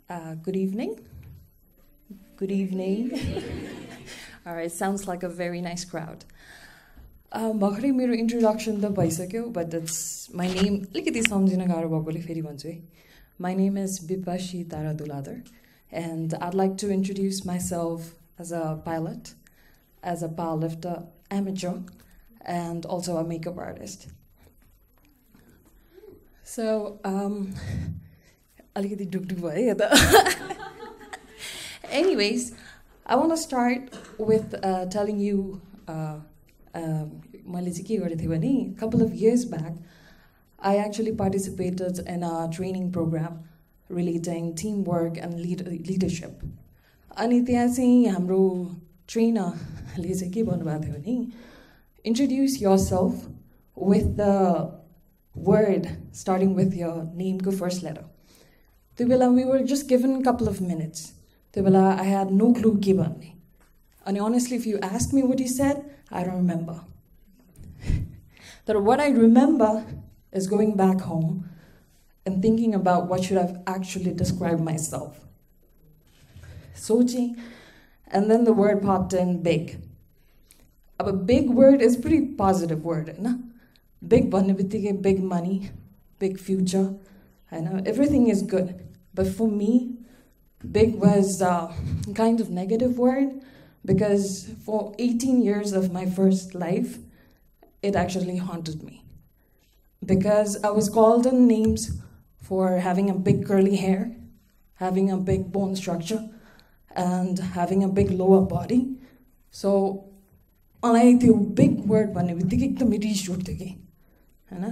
Good evening. Good evening. All right, sounds like a very nice crowd. भर्खरै मेरो introduction त भइसक्यो, but it's my name. अलिकति सम्झिन गाह्रो भएकोले फेरि भन्छु है. My name is Bipashi Tuladhar, and I'd like to introduce myself as a pilot, as a powerlifter, amateur, and also a makeup artist. So, अलिकति डुकडुक भयो है त. Anyways, I want to start with telling you मैले चाहिँ के गरेको थिएँ भने couple of years back, I actually participated in a training program relating teamwork and leadership. अनि त्यहाँ चाहिँ हाम्रो ट्रेनरले चाहिँ के भन्नुभएको थियो भने introduce yourself with the word starting with your name को first letter. त्यो बेला we were just given a couple of minutes. त्यो बेला I had no clue के भन्ने. And honestly, if you ask me what he said, I don't remember. But what I remember is going back home and thinking about what should I've actually described myself. Sochi, and then the word popped in, big. A big word is a pretty positive word, na? Big banibitike, big money, big future. I know everything is good. But for me, big was a kind of negative word because for 18 years of my first life, it actually haunted me. Because I was called in names for having a big curly hair, having a big bone structure, and having a big lower body. So, I big word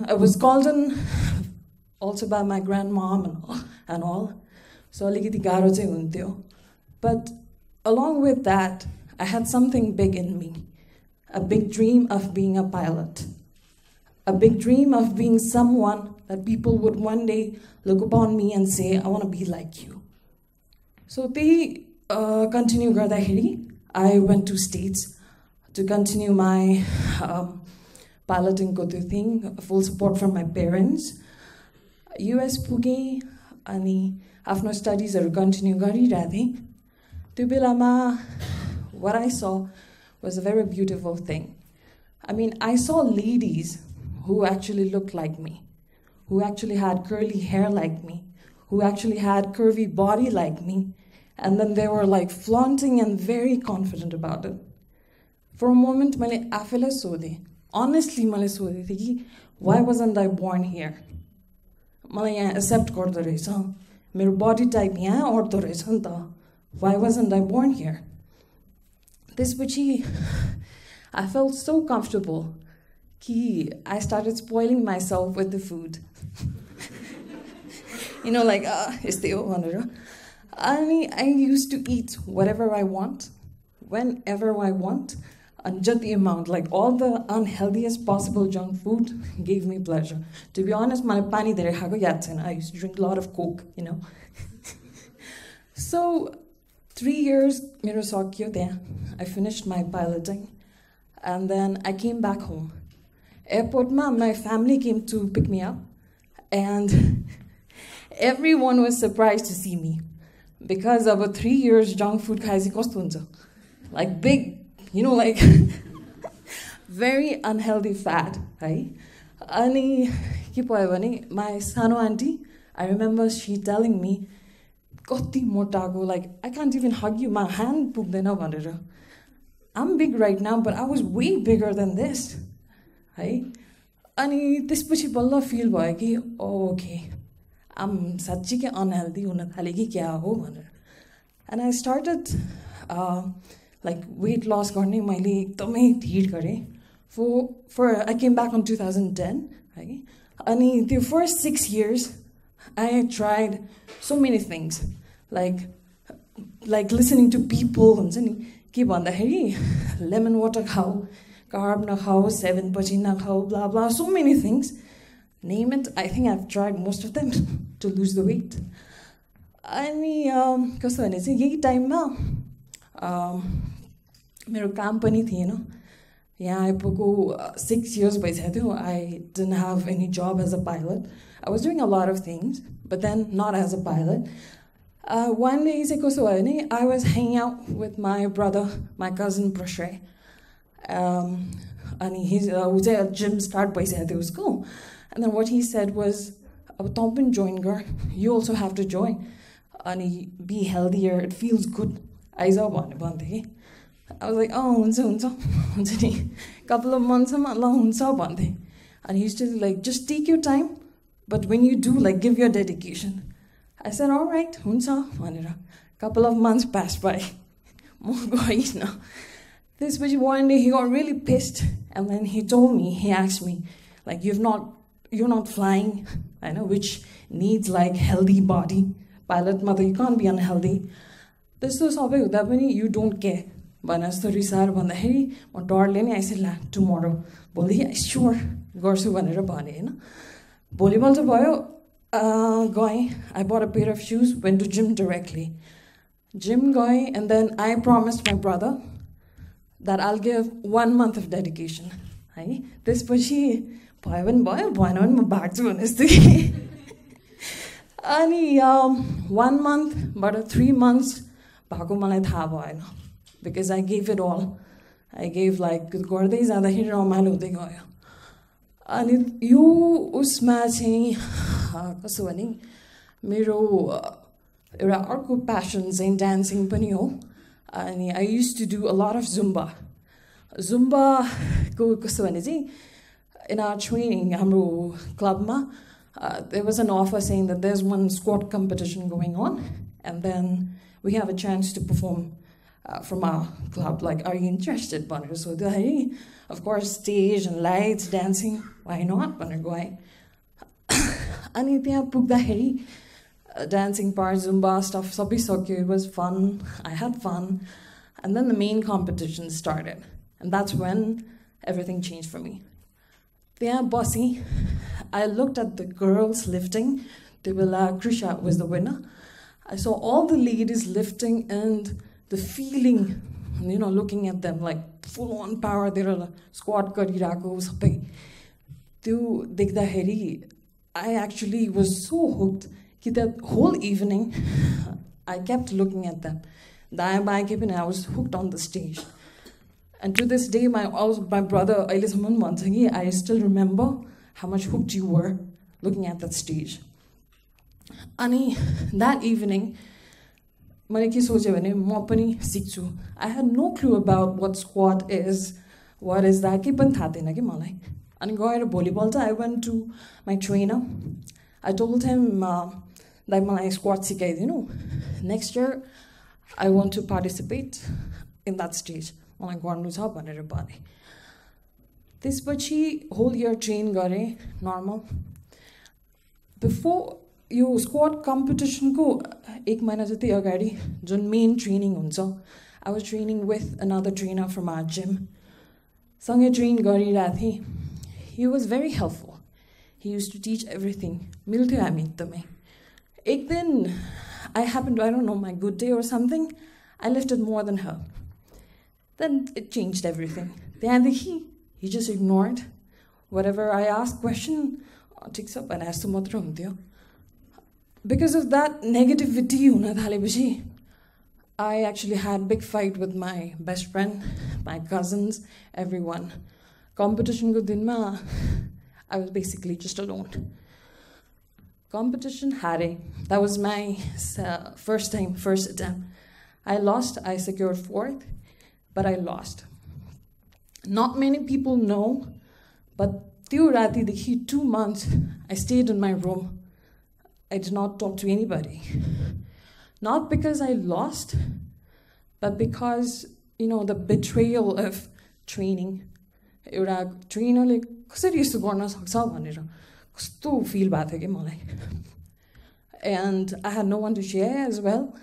I was called in also by my grandmom and all. So, but along with that, I had something big in me. A big dream of being a pilot. A big dream of being someone that people would one day look upon me and say, I want to be like you. So they continue gardahiri. I went to States to continue my piloting thing, full support from my parents. US puge ani afno studies continue garirade. त्यो बेलामा what I saw was a very beautiful thing. I mean, I saw ladies who actually looked like me, who actually had curly hair like me, who actually had curvy body like me, and then they were like flaunting and very confident about it. For a moment, मैले आफैलाई सोधेँ. Honestly, मैले सोधेँ थिएँ कि why wasn't I born here? मलाई यहाँ accept गर्दो रहेछ. मेरो body type यहाँ अट्दो रहेछ नि त. Why wasn't I born here? This which I felt so comfortable that I started spoiling myself with the food. You know, like, I used to eat whatever I want, whenever I want, and just the amount. Like, all the unhealthiest possible junk food gave me pleasure. To be honest, I used to drink a lot of Coke, you know. So, 3 years, I finished my piloting, and then I came back home. Airport, my family came to pick me up, and everyone was surprised to see me because of 3 years junk food like big, you know, like very unhealthy fat, right? Ani my sano auntie, I remember she telling me, like, I can't even hug you, my hand pugdaina bhanera. I'm big right now, but I was way bigger than this. Right? And त्यसपछि बल्ल feel भयो कि okay, I'm साच्चै unhealthy हुन थाले कि क्या हो भनेर. And I started like weight loss गर्ने मैले एकदमै ढिड गरे. For I came back in 2010, right? अनि the first 6 years I tried so many things, like listening to people, के भन्दाखेरि lemon water खाऊ, carb nakhao, 7 baji nakhao, blah blah, so many things. Name it, I think I've tried most of them to lose the weight. अनि कस्तो भने चाहिँ यही टाइममा मेरो काम पनि थिएन. यहाँ आइपुगेको 6 years भइसक्यो थियो. I didn't have any job as a pilot. I was doing a lot of things, but then not as a pilot. One day I was hanging out with my brother, my cousin Prashay. And he's a gym start by usko. And then what he said was, join girl, you also have to join. And be healthier, it feels good. I was like, oh, hunsa. Couple of months, and he's just like, just take your time, but when you do, like, give your dedication. I said, all right, hunsa. Couple of months passed by. This was one day he got really pissed, and then he asked me, like, you're not flying, I know, which needs like healthy body. Pilot mother, you can't be unhealthy. This was all that when you don't care. But as the resar banda hey, I said la tomorrow. Boli sure gorsu vanera bane. Volleyball to boy guy, I bought a pair of shoes, went to gym directly. Gym guy, and then I promised my brother that I'll give 1 month of dedication. Hey, this pushy boy on my back to honesty. And 1 month, but 3 months, because I gave it all. I gave like gordays and the hero malo de goya. And you usma saying kaswani miro arco passions in dancing panio. And I used to do a lot of Zumba. Zumba go kaswani in our training, Hamro Club ma. There was an offer saying that there's one squat competition going on, and then we have a chance to perform from our club. Like, are you interested, Bunner? So, of course, stage and lights, dancing. Why not, Bunner? Why? Anitya Pugdaheri, dancing part, Zumba stuff, Sabi Sokyo. It was fun. I had fun. And then the main competition started. And that's when everything changed for me. Yeah, bossy. I looked at the girls lifting. Krisha was the winner. I saw all the ladies lifting and the feeling, looking at them like full on power. They're squat karirako sabai. Tyo dekhda I actually was so hooked that whole evening I kept looking at them. I was hooked on the stage. And to this day, my brother, I still remember how much hooked you were looking at that stage. And that evening, I had no clue about what squat is, what is that. And going to volleyball, I went to my trainer. I told him that my squat next year, I want to participate in that stage. This whole year train gare normal. Before you squat competition ko 1 mahina jati agadi jun main training huncha, I was training with another trainer from our gym. Sangai train garira the. He was very helpful. He used to teach everything. Milte hami ekdamai. Ek din I happened to, I don't know, my good day or something, I lifted more than her. Then it changed everything. Then he just ignored whatever I asked question. Takes up and asked him. Because of that negativity, I actually had a big fight with my best friend, my cousins, everyone. Competition ko din ma, I was basically just alone. Competition hare. That was my first attempt. I lost. I secured 4th. But I lost. Not many people know, but 2 months, I stayed in my room. I did not talk to anybody. Not because I lost, but because, the betrayal of training. Trainer like, कसरी यस्तो गर्न सक्छ भनेर कस्तो feel भएको थियो के मलाई. And I had no one to share as well.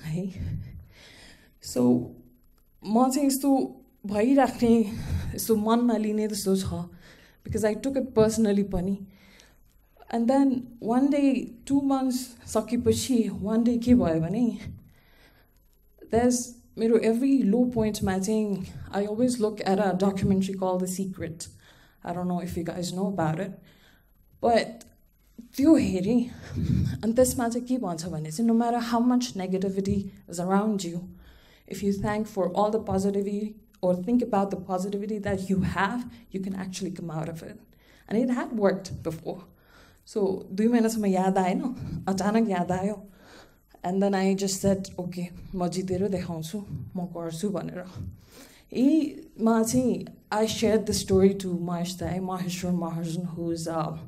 So म चाहिँ यस्तो भइराख्ने यस्तो मनमा लिने त्यस्तो छ because I took it personally पनि. And then one day 2 months सकेपछि one day के भयो भने there's every low point matching. I always look at a documentary called The Secret. I don't know if you guys know about it, but त्यो हेरेँ अनि त्यसमा चाहिँ के भन्छ भने चाहिँ no matter how much negativity is around you, if you thank for all the positivity or think about the positivity that you have, you can actually come out of it. And it had worked before. So 2 महिनासम्म याद आएन, अचानक याद आयो. And then I just said, okay, म जितेर देखाउँछु, म गर्छु भनेर. यहीमा चाहिँ I shared the story to Maheshwar Mahajan, who is a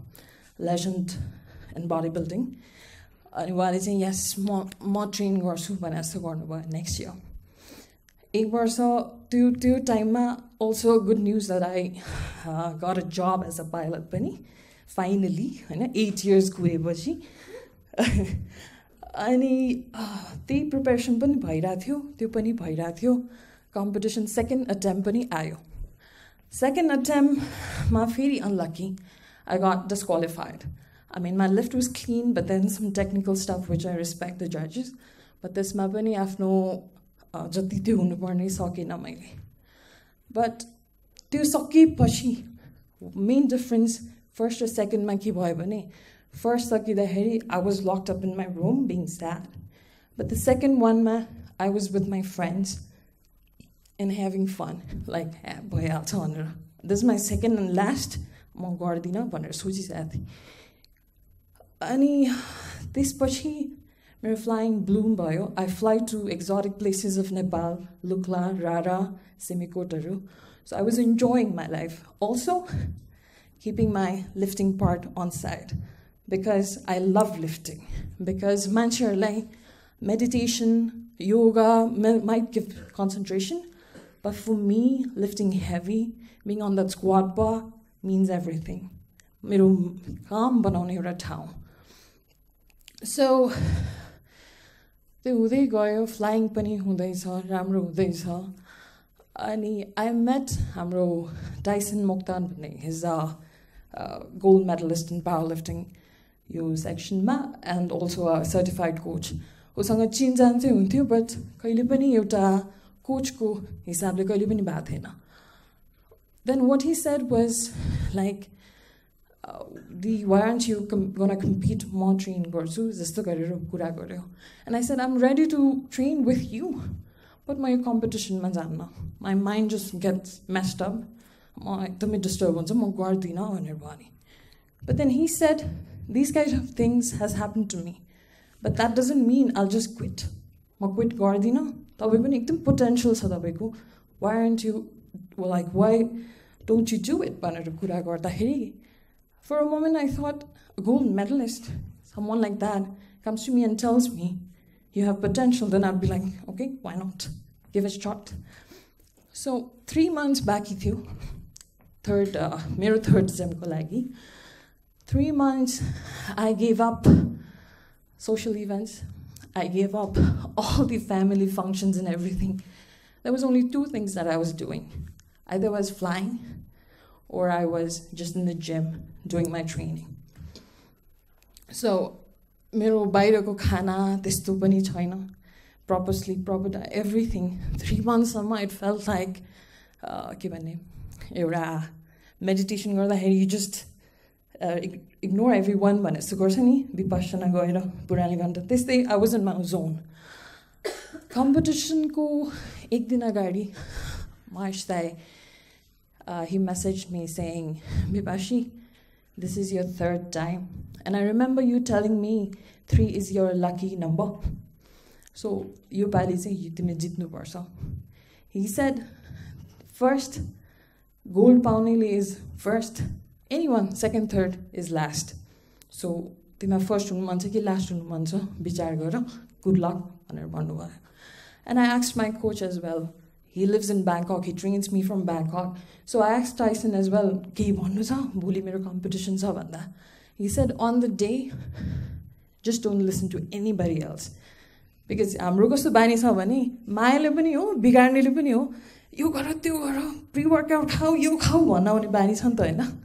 legend in bodybuilding. अनि उहाँले चाहिँ yes, म ट्रेन गर्छु भने जस्तो गर्नुभयो next year. एक वर्ष त्यो टाइममा also good news that I got a job as a pilot पनि finally, हैन 8 years गएपछि. अनि त्यही प्रिपरेसन पनि भइरहेको थियो, त्यो पनि भइरहेको थियो. कम्पिटिसन सेकेन्ड अटेम्प्ट पनि आयो. सेकेन्ड अटेम्प्टमा फेरि unlucky, I got disqualified. I mean, my lift was clean, but then some technical stuff which I respect the judges. But त्यसमा पनि आफ्नो जति त्यो हुनुपर्ने सकेन मैले. But त्यो सकेपछि मेन डिफरेन्स फर्स्ट र सेकेन्डमा के भयो भने first सकिँदाखेरि I was locked up in my room being sad. But the second one I was with my friends and having fun. Like, भइहाल्छ भनेर. This is my second and last. म गर्दिनँ भनेर सोचिसकेको थिएँ. अनि त्यसपछि मेरो flying bloom भयो. I fly to exotic places of Nepal, Lukla, Rara, Simikotहरू. So I was enjoying my life. Also, keeping my lifting part on side. Because I love lifting. Because मान्छेहरूलाई meditation, yoga might give concentration, but for me, lifting heavy, being on that squat bar means everything. मेरो काम बनाउने एउटा ठाउँ. So त्यो हुँदै गयो, flying पनि हुँदैछ, राम्रो हुँदैछ. अनि I met हाम्रो Tyson Mokhtar भन्ने, he's a gold medalist in powerlifting. Yo सेक्सनमा and also a certified coach. उसँग चिनजान चाहिँ हुन्थ्यो, but कहिले पनि एउटा कोचको हिसाबले कहिले पनि भएको थिएन. Then what he said was like, why aren't you gonna compete? म ट्रेन गर्छु जस्तो गरेर कुरा गर्यो. And I said, I'm ready to train with you, but म यो कम्पिटिसनमा जान्न. My mind just gets messed up. म एकदमै डिस्टर्ब हुन्छ, म गर्दिनँ भनेर भने. But then he said, these kinds of things has happened to me, but that doesn't mean I'll just quit. म quit गर्दिनँ. तपाईँ पनि एकदम potential छ तपाईको. Why aren't you, well, like, why don't you do it? भनेर कुरा गर्दाखेरि, for a moment I thought, a gold medalist, someone like that comes to me and tells me you have potential, then I'd be like, okay, why not? Give it a shot. So 3 months back थियो, मेरो third exam को लागि. 3 months, I gave up social events. I gave up all the family functions and everything. There was only 2 things that I was doing. Either I was flying or I was just in the gym doing my training. So, मेरो बाहिरको खाना त्यस्तो पनि छैन. Proper sleep, proper diet, everything. 3 months it felt like के भन्ने एउटा meditation गर्दाखेरि you just ignore everyone भने जस्तो गर्छ नि, विपश्यना गएर पुरानो घण्टा त्यस्तै. I was in my zone. Competitionको एक दिन अगाडि Mahesh Thai, he messaged me saying, Bipashi, this is your 3rd time, and I remember you telling me 3 is your lucky number. So यो पालि चाहिँ तिमीले जित्नु पर्छ. He said, first, gold पाउनेले is first. Anyone, 2nd, 3rd is last. So, तिमीलाई first हुनु मन छ कि last हुनु मन छ विचार गर. Good luck भनेर भन्नुभयो. And I asked my coach as well. He lives in Bangkok. He trains me from Bangkok. So I asked Tyson as well, केही भन्नु छ भोलि मेरो competition छ भन्दा. He said, on the day, just don't listen to anybody else. Because हाम्रो कस्तो बानी छ भने मायाले पनि हो, बिगार्नेले पनि हो. यो गर त्यो गर, pre-workout खाऊ, यो खाऊ भन्नाउने बानी छ नि त हैन.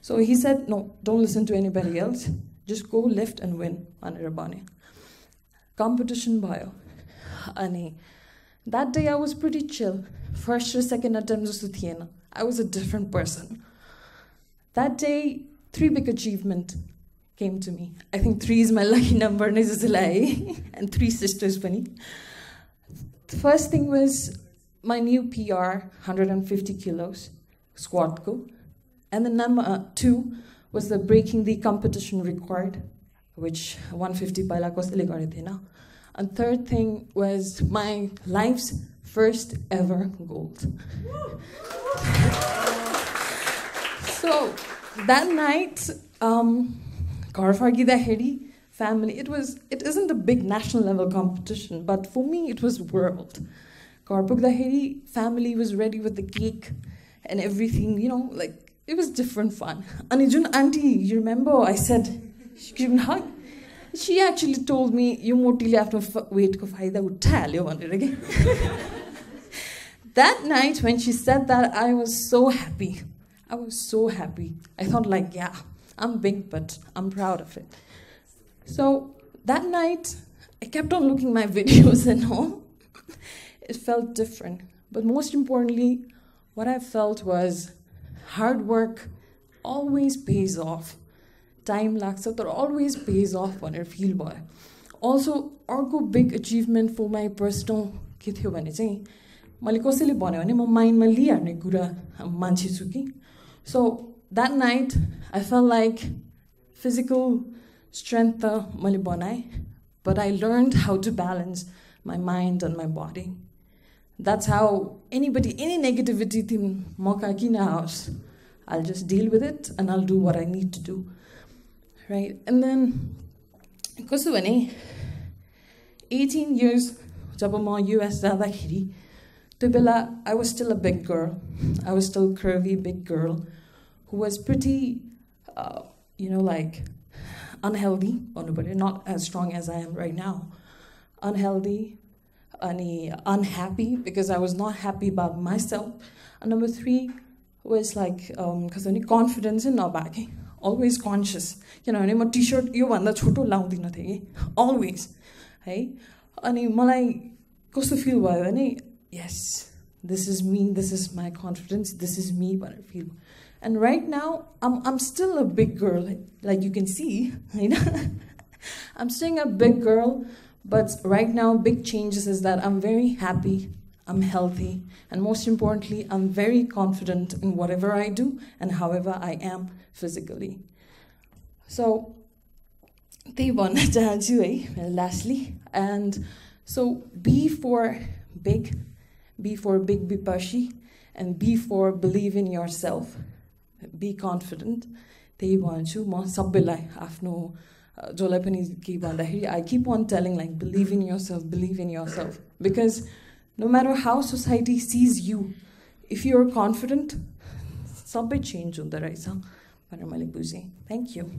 So he said, no, don't listen to anybody else. Just go lift and win. भनेर भने. Competition भयो. अनि that day I was pretty chill. First or second attempt जस्तो थिएन. I was a different person. That day, 3 big achievement. came to me. I think 3 is my lucky number, and 3 sisters. The first thing was my new PR, 150 kilos, squat go. And the number 2 was the breaking the competition record, which 150 paila kosele garethena. And third thing was my life's first ever gold. So that night, family, it isn't a big national level competition, but for me it was world. Family was ready with the cake and everything, like it was different fun. And Jun auntie, you remember I said she gave me a hug? She actually told me, you motile after weight ko faida uthalyo again. That night when she said that, I was so happy. I was so happy. I thought like, yeah, I'm big, but I'm proud of it. So that night, I kept on looking my videos and all. It felt different. But most importantly, what I felt was hard work always pays off. Time lacks out, but always pays off when I feel boy. Also, अर्को big achievement for my personal के थियो भने चाहिँ मैले कसैले भन्यो भने म माइन्डमा लिइहाल्ने कुरा मान्छे छु कि. So that night, I felt like physical strength मैले बनाए, but I learned how to balance my mind and my body. That's how any negativity mauka kina house, I'll just deal with it and I'll do what I need to do. Right? And then, kaso bhane 18 years jab ma US जाँदाखेरि त्यो बेला I was still a big girl. I was still curvy big girl who was pretty like unhealthy, not as strong as I am right now. Unhealthy, unhappy because I was not happy about myself. And number 3 was like because any confidence in nabake, always conscious. My t-shirt yo bhanda choto laउँदिन थिए always. Hey, अनि मलाई कस्तो feel भयो भने yes, this is me, this is my confidence, this is me, what I feel. And right now, I'm still a big girl, like you can see. I'm still a big girl, but right now, big changes is that I'm very happy, I'm healthy, and most importantly, I'm very confident in whatever I do and however I am physically. So, त्यही भन्न चाहन्छु है lastly. And so, B for big Bipashi, and B for believe in yourself. Be confident. त्यही भन्छु म सबैलाई आफ्नो जसलाई पनि के भन्दाखेरि I keep on telling like believe in yourself because no matter how society sees you, if you're confident, सबै change हुँदो रहेछ भनेर मैले बुझेँ. Thank you.